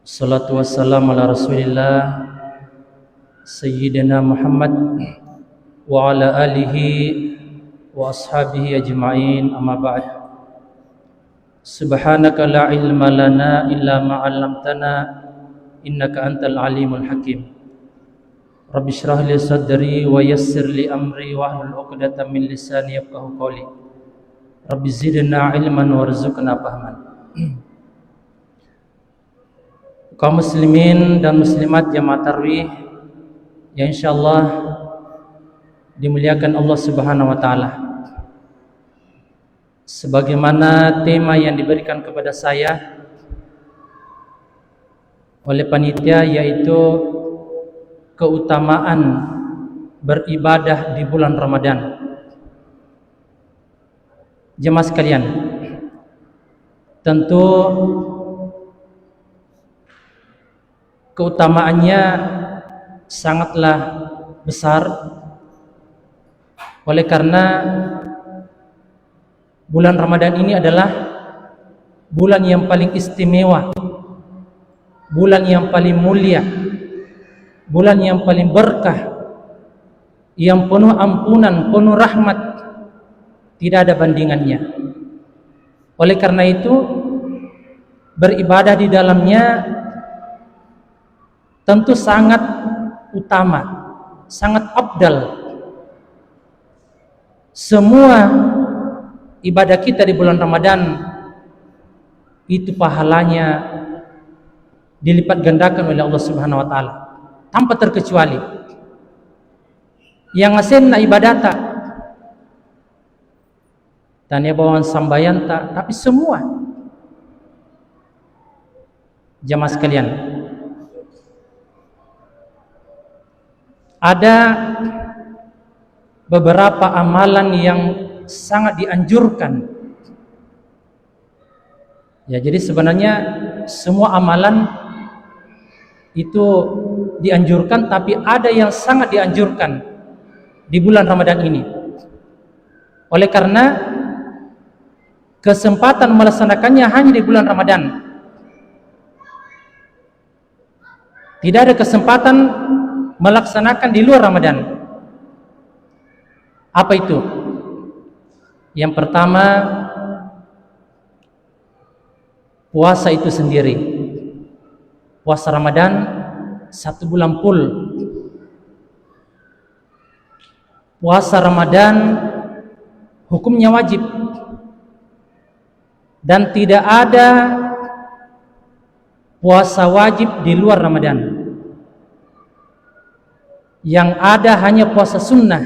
Salatu wassalamu ala rasulillah Sayyidina Muhammad wa ala alihi wa ashabihi ajma'in, amma ba'd. Subhanaka la ilma lana illa ma 'allamtana innaka antal alimul hakim. Rabbi shrah li sadri wa yassir li amri wahlul 'uqdatam min lisani yafqahu qawli. Rabbi zidna ilman warzuqna fahman. Kaum muslimin dan muslimat jamaah tarawih yang insyaallah dimuliakan Allah Subhanahu wa taala. Sebagaimana tema yang diberikan kepada saya oleh panitia, yaitu keutamaan beribadah di bulan Ramadan. Jemaah sekalian, tentu keutamaannya sangatlah besar, oleh karena bulan Ramadan ini adalah bulan yang paling istimewa, bulan yang paling mulia, bulan yang paling berkah, yang penuh ampunan, penuh rahmat, tidak ada bandingannya. Oleh karena itu, beribadah di dalamnya tentu sangat utama, sangat afdal. Semua ibadah kita di bulan Ramadan itu pahalanya dilipat gandakan oleh Allah Subhanahu wa taala tanpa terkecuali. Yang asenna ibadata tanya bawaan sambayanta, tapi semua jamaah sekalian, ada beberapa amalan yang sangat dianjurkan. Ya, jadi sebenarnya semua amalan itu dianjurkan, tapi ada yang sangat dianjurkan di bulan Ramadan ini. Oleh karena kesempatan melaksanakannya hanya di bulan Ramadan. Tidak ada kesempatan melaksanakan di luar Ramadan. Apa itu? Yang pertama, puasa itu sendiri. Puasa Ramadan 1 bulan full. Puasa Ramadan hukumnya wajib, dan tidak ada puasa wajib di luar Ramadan. Yang ada hanya puasa sunnah.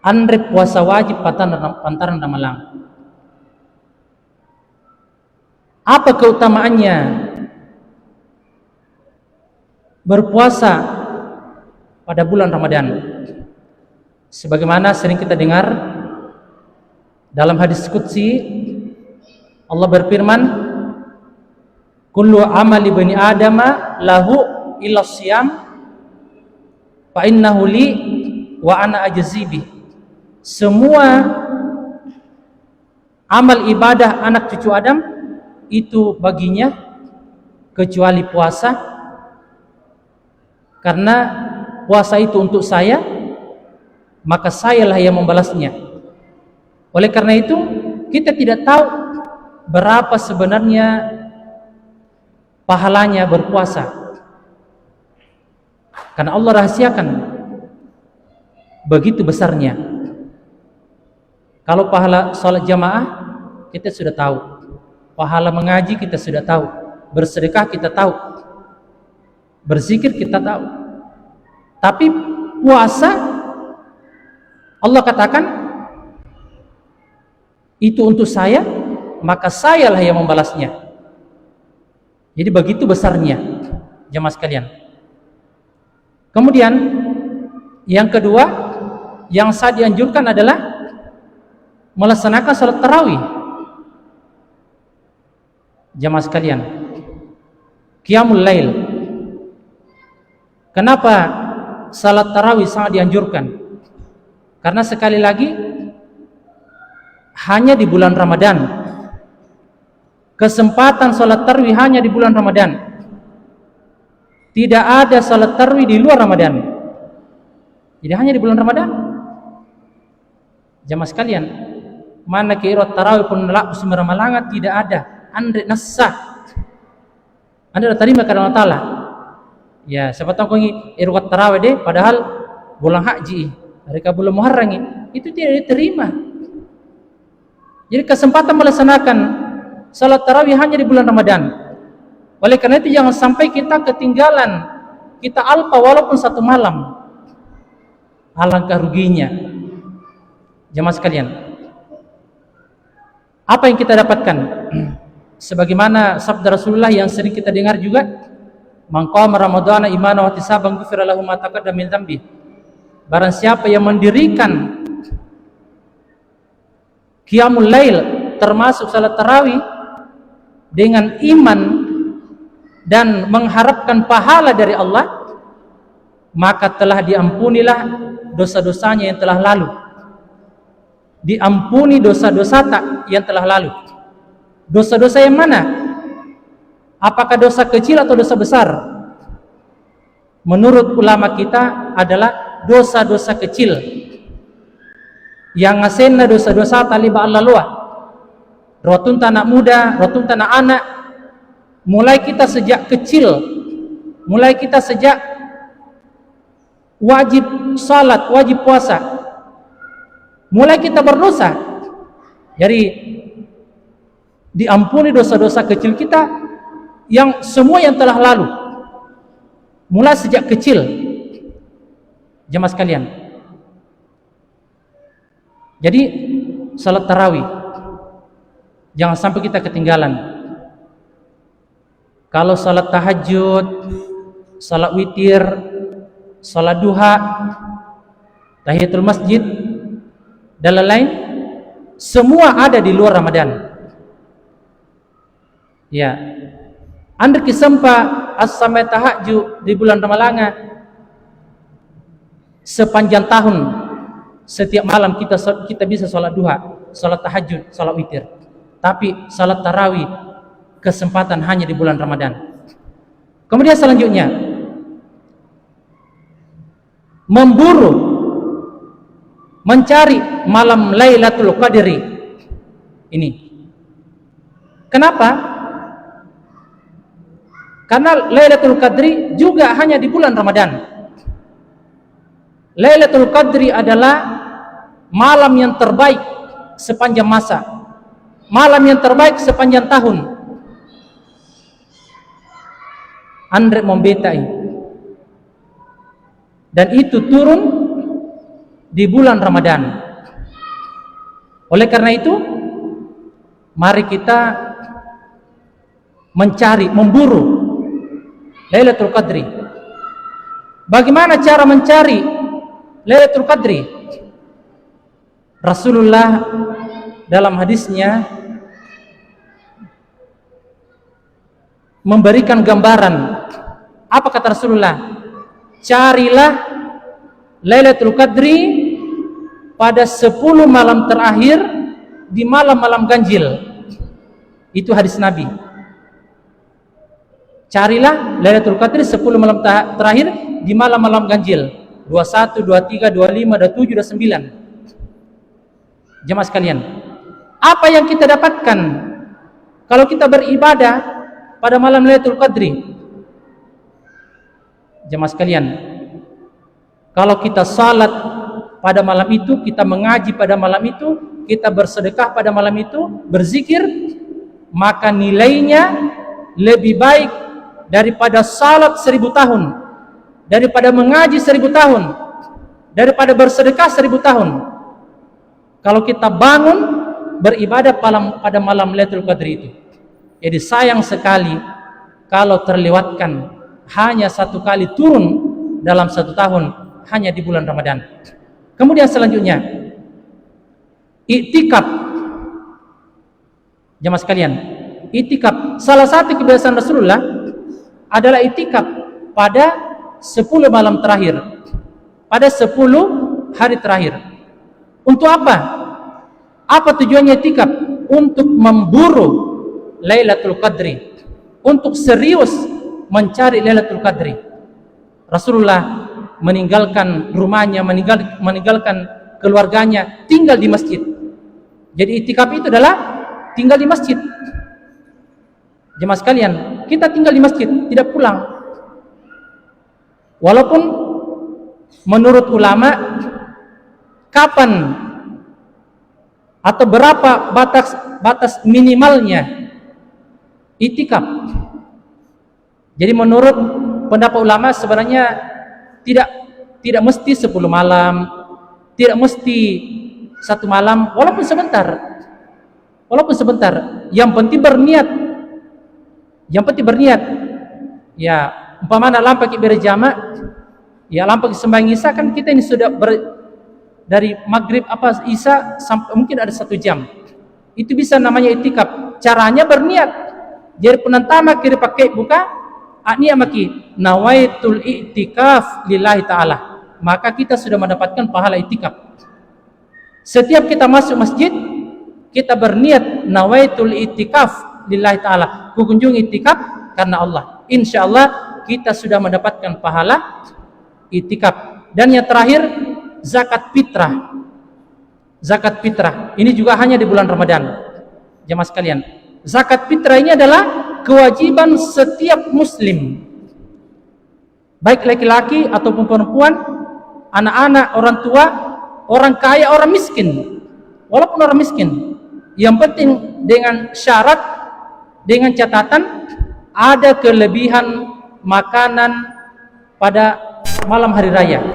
Andre puasa wajib pantaran Ramadan. Apa keutamaannya berpuasa pada bulan Ramadan? Sebagaimana sering kita dengar dalam hadis qudsi, Allah berfirman, kullu amali bani adama lahu illa siyam fa innahu li wa ana ajzibi. Semua amal ibadah anak cucu Adam itu baginya kecuali puasa, karena puasa itu untuk saya, maka sayalah yang membalasnya. Oleh karena itu, kita tidak tahu berapa sebenarnya pahalanya berpuasa, karena Allah rahasiakan begitu besarnya. Kalau pahala salat jamaah kita sudah tahu, pahala mengaji kita sudah tahu, bersedekah kita tahu, berzikir kita tahu. Tapi puasa, Allah katakan itu untuk saya, maka sayalah yang membalasnya. Jadi begitu besarnya, jamaah sekalian. Kemudian yang kedua yang saya dianjurkan adalah melaksanakan salat tarawih. Jamaah sekalian, qiyamul lail. Kenapa salat tarawih sangat dianjurkan? Karena sekali lagi hanya di bulan Ramadan kesempatan salat tarawih hanya di bulan Ramadan. Tidak ada salat tarawih di luar Ramadan. Jadi hanya di bulan Ramadan. Jamaah sekalian, mana keirat tarawih pun laku semeramalangat tidak ada. Andre nassah. Anda dah terima kepada Allah Ta'ala. Ya, siapa tahu kau ini irwat tarawih deh, padahal bulan haji, mereka belum Muharram, itu tidak diterima. Jadi kesempatan melaksanakan salat tarawih hanya di bulan Ramadan. Oleh karena itu jangan sampai kita ketinggalan, kita alpa walaupun satu malam. Alangkah ruginya. Jemaah sekalian, apa yang kita dapatkan? Sebagaimana sabda Rasulullah yang sering kita dengar juga, man qama ramadhana imanan wa ihtisaban ghufira lahu ma taqaddama min dzambi. Barang siapa yang mendirikan qiyamul lail termasuk salat tarawih dengan iman dan mengharapkan pahala dari Allah, maka telah diampunilah dosa-dosanya yang telah lalu. Diampuni dosa-dosa yang telah lalu. Dosa-dosa yang mana? Apakah dosa kecil atau dosa besar? Menurut ulama kita adalah dosa-dosa kecil. Yang ngasenna dosa-dosa taliba Allah luah. Rotun anak muda, rotun anak. Mulai kita sejak kecil, mulai kita sejak wajib salat, wajib puasa, mulai kita berdosa. Jadi diampuni dosa-dosa kecil kita yang semua yang telah lalu, mulai sejak kecil. Jemaah sekalian, jadi salat tarawih jangan sampai kita ketinggalan. Kalau salat tahajud, salat witir, salat duha, tahiyatul masjid dan lain-lain, semua ada di luar Ramadan. Ya, Anda kesempat as-samai tahajud di bulan Ramalanga sepanjang tahun, setiap malam kita bisa salat duha, salat tahajud, salat witir. Tapi salat tarawih kesempatan hanya di bulan Ramadan. Kemudian selanjutnya, memburu, mencari malam Lailatul Qadri. Ini kenapa? Karena Lailatul Qadri juga hanya di bulan Ramadan. Lailatul Qadri adalah malam yang terbaik sepanjang masa, malam yang terbaik sepanjang tahun. Andre membetai, dan itu turun di bulan Ramadan. Oleh karena itu, mari kita mencari, memburu Lailatul Qadri. Bagaimana cara mencari Lailatul Qadri? Rasulullah dalam hadisnya memberikan gambaran. Apa kata Rasulullah? Carilah Lailatul Qadri pada 10 malam terakhir di malam-malam ganjil. Itu hadis Nabi. Carilah Lailatul Qadri 10 malam terakhir di malam-malam ganjil. 21, 23, 25, 27, 29. Jemaah sekalian, apa yang kita dapatkan kalau kita beribadah pada malam Lailatul Qadri? Jemaah sekalian, kalau kita salat pada malam itu, kita mengaji pada malam itu, kita bersedekah pada malam itu, berzikir, maka nilainya lebih baik daripada salat 1000 tahun, daripada mengaji 1000 tahun, daripada bersedekah 1000 tahun. Kalau kita bangun beribadah pada malam Lailatul Qadri itu. Jadi sayang sekali kalau terlewatkan hanya satu kali turun dalam satu tahun, hanya di bulan Ramadan. Kemudian selanjutnya, iktikaf. Jemaah sekalian, iktikaf, salah satu kebiasaan Rasulullah adalah iktikaf pada 10 malam terakhir, pada 10 hari terakhir. Untuk apa? Apa tujuannya iktikaf? Untuk memburu Lailatul Qadri, untuk serius mencari Lailatul Qadri. Rasulullah meninggalkan rumahnya, meninggalkan keluarganya, tinggal di masjid. Jadi itikaf itu adalah tinggal di masjid. Jemaah sekalian, kita tinggal di masjid, tidak pulang. Walaupun menurut ulama, kapan atau berapa batas minimalnya itikaf? Jadi menurut pendapat ulama sebenarnya tidak mesti 10 malam, tidak mesti 1 malam, walaupun sebentar. Yang penting berniat. Ya, umpamanya lampai berjamaah, ya lampai sembahyang Isya kan kita ini sudah dari maghrib Isya sampai mungkin ada 1 jam. Itu bisa namanya itikaf. Caranya berniat. Jadi penentama kiri pakai buka niat maki nawaitul i'tikaf lillahi ta'ala, maka kita sudah mendapatkan pahala i'tikaf. Setiap kita masuk masjid, kita berniat nawaitul i'tikaf lillahi ta'ala, kunjung i'tikaf karena Allah. Insyaallah kita sudah mendapatkan pahala i'tikaf. Dan yang terakhir, zakat fitrah. Zakat fitrah ini juga hanya di bulan Ramadan. Jemaah sekalian, zakat fitrah ini adalah kewajiban setiap muslim, baik laki-laki ataupun perempuan, anak-anak, orang tua, orang kaya, orang miskin. Walaupun orang miskin, yang penting dengan syarat, dengan catatan ada kelebihan makanan pada malam hari raya.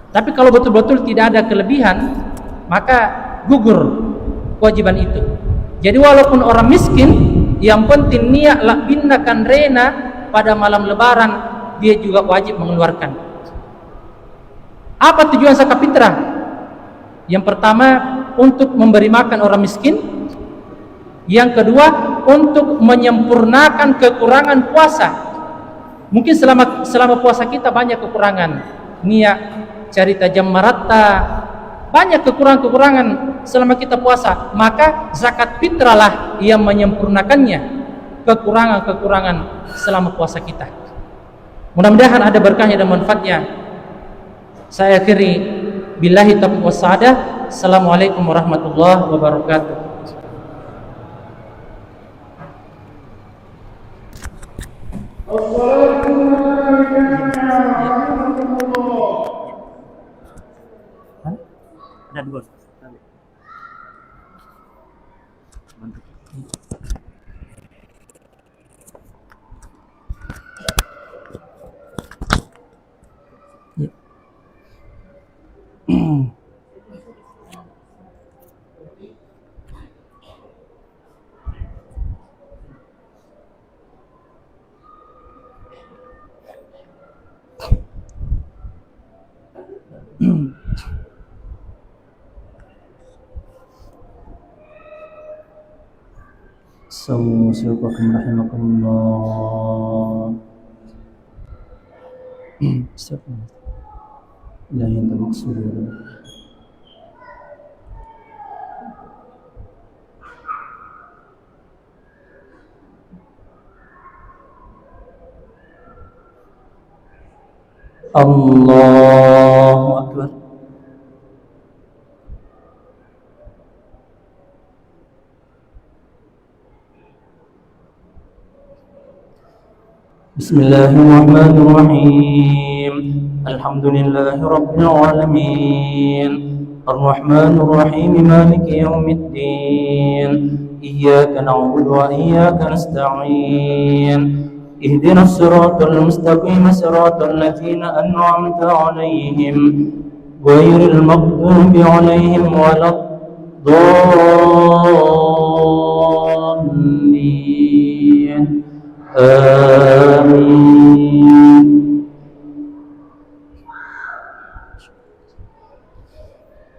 Tapi kalau betul-betul tidak ada kelebihan, maka gugur kewajiban itu. Jadi walaupun orang miskin, yang penting niat binnakan rena pada malam lebaran, dia juga wajib mengeluarkan. Apa tujuan zakat fitrah? Yang pertama, untuk memberi makan orang miskin. Yang kedua, untuk menyempurnakan kekurangan puasa. Mungkin selama puasa kita banyak kekurangan, niat, carita jam marata, banyak kekurangan selama kita puasa, maka zakat fitrah lah yang menyempurnakannya, kekurangan selama puasa kita. Mudah-mudahan ada berkahnya dan manfaatnya. Saya akhiri, billahi taufiq wassadah. Assalamualaikum warahmatullahi wabarakatuh. Ada 2. Assalamualaikum rahimakumullah. La yang maksud. Allahu Akbar. Bismillahirrahmanirrahim. Alhamdulillahi rabbil alamin. Ar-Rahmanir Rahim, Maliki yaumiddin. Iyyaka na'budu wa iyyaka nasta'in. Ihdinas siratal mustaqim, siratal ladzina an'amta 'alaihim, ghairil maghdubi 'alaihim waladdallin. Amin.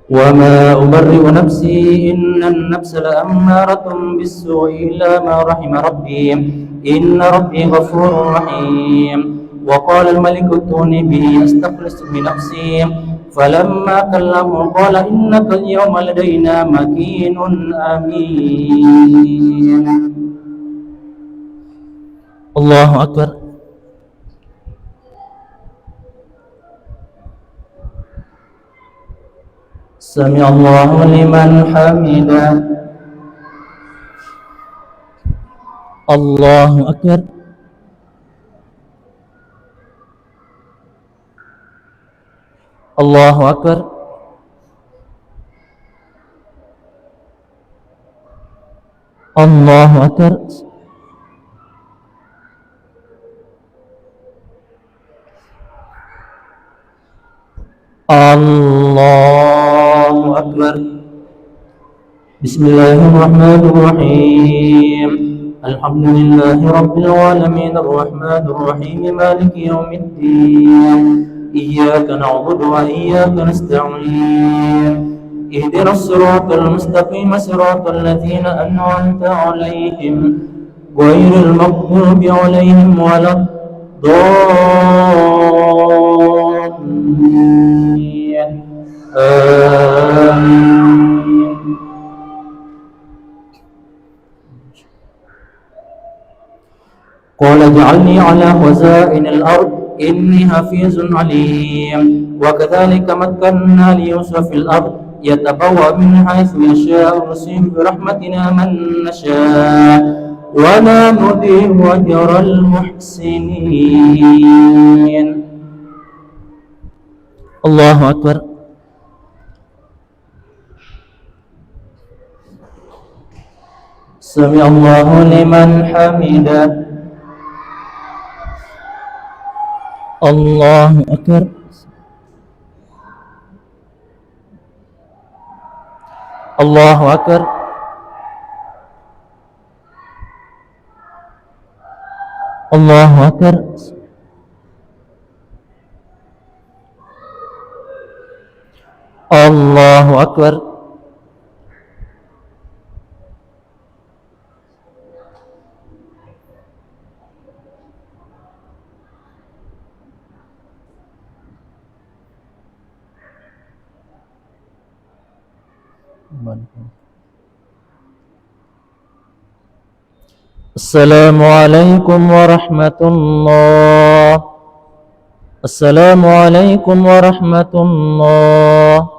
Wa ma ubarri'u nafsi, innan nafsa la'ammaratun bis-su'i illa ma rahima rabbi, inna rabbi ghafurur rahim. Wa qala al-maliku a'tuni bihi astakhlisu min nafsi, falamma kallamu qala innaka al-yawma ladaina makinun amin. Allahu Akbar. Sami Allahu liman hamidah. Allahu Akbar. Allahu Akbar. Allahu Akbar. Allahu Akbar. Bismillahirrahmanirrahim. Alhamdulillahi Rabbil Alamin. Ar-Rahmanir-Rahim. Maliki yawmiddin. Iyyaka na'budu wa iyyaka nasta'in. Ihdinas siratal mustaqim, siratal ladzina an'amta 'alaihim ghairil maghdubi 'alaihim waladdallin. Amin. Qala ij'alni 'ala khaza'inil ard inni hafizun 'alim. Wa kadzalika makkanna li Yusuf fil ard يتبوأ من حيث يشاء ونصيب برحمتنا من نشاء ولا نضيع أجر المحسنين. الله أكبر. سمع الله لمن حمده. الله أكبر. Allahu Akbar. Allahu Akbar. Allahu Akbar. Assalamualaikum warahmatullah. Assalamualaikum warahmatullah.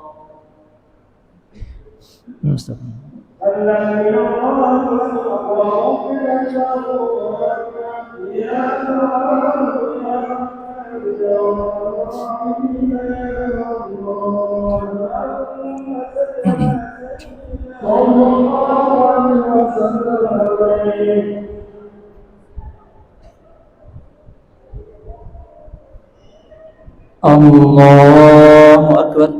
Allahu Akbar.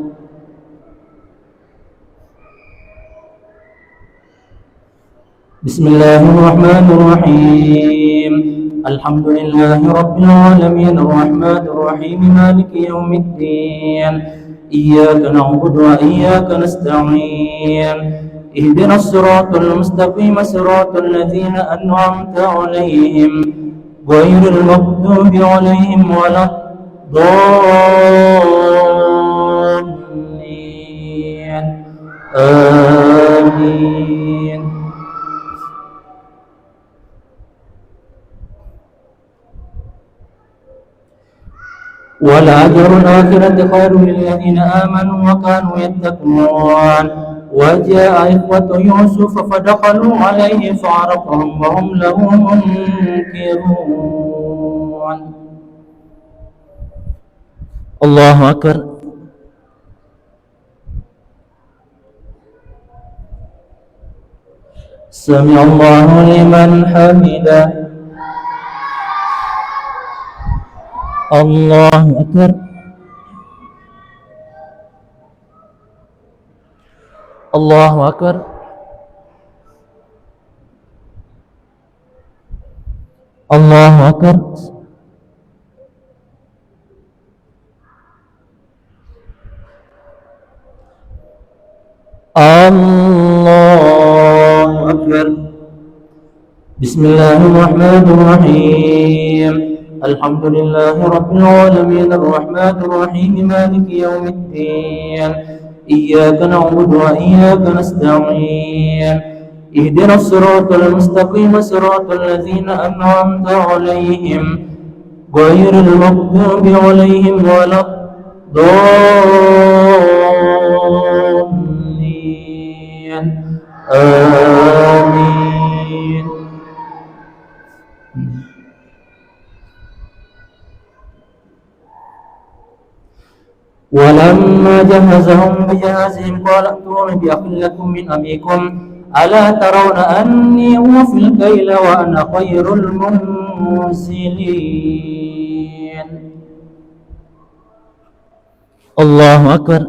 Bismillahirrahmanirrahim. Alhamdulillahi Rabbil Alamin. Ar-Rahmanir-Rahim. Maliki yawmiddin. Iyyaka na'budu wa iyyaka nasta'in. Ihdinas siratal mustaqim, siratal ladzina an'amta 'alaihim ghairil maghdubi 'alaihim waladdallin. Amin. ولأجر الآخرة خير للذين آمنوا وكانوا يتقون. وجاء إخوة يوسف فدخلوا عليه فعرفهم وهم له منكرون. الله أكبر. سمع الله لمن حمده. الله أكبر. الله أكبر. الله أكبر. الله أكبر. بسم الله الرحمن الرحيم. الحمد لله رب العالمين. الرحمن الرحيم. مالك يوم الدين. إياك نعبد وإياك نستعين. اهدنا الصراط المستقيم صراط الذين أنعمت عليهم غير المغضوب عليهم ولا الضالين آمين. ولما جهزهم بجهازهم قال ائتوني بأخ لكم من أبيكم ألا ترون أني أوفي الكيل وأنا خير المنزلين. الله أكبر.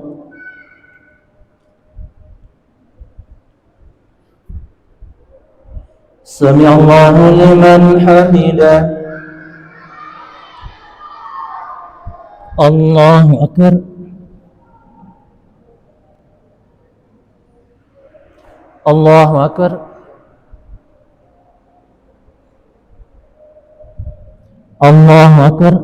سمع الله لمن حمده. الله أكبر. الله أكبر. الله أكبر.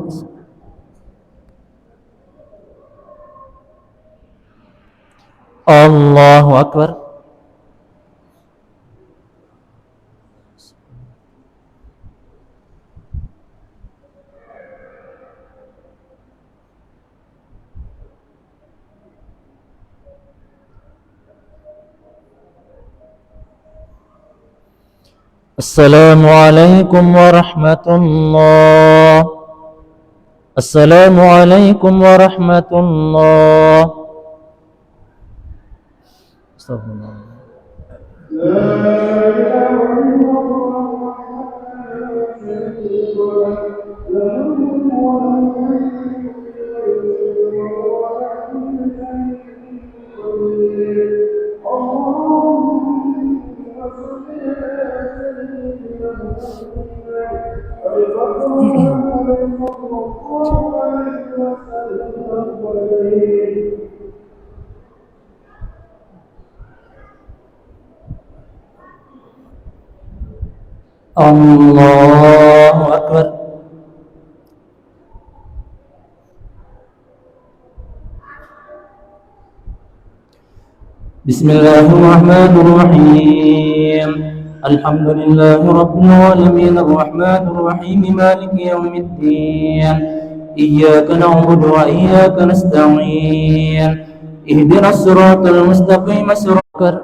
الله أكبر. السلام عليكم ورحمة الله. السلام عليكم ورحمة الله. استغفر الله. الله أكبر. بسم الله الرحمن الرحيم. الحمد لله رب العالمين الرحمن الرحيم مالك يوم الدين إياك نعبد وإياك نستعين اهدنا الصراط المستقيم صراط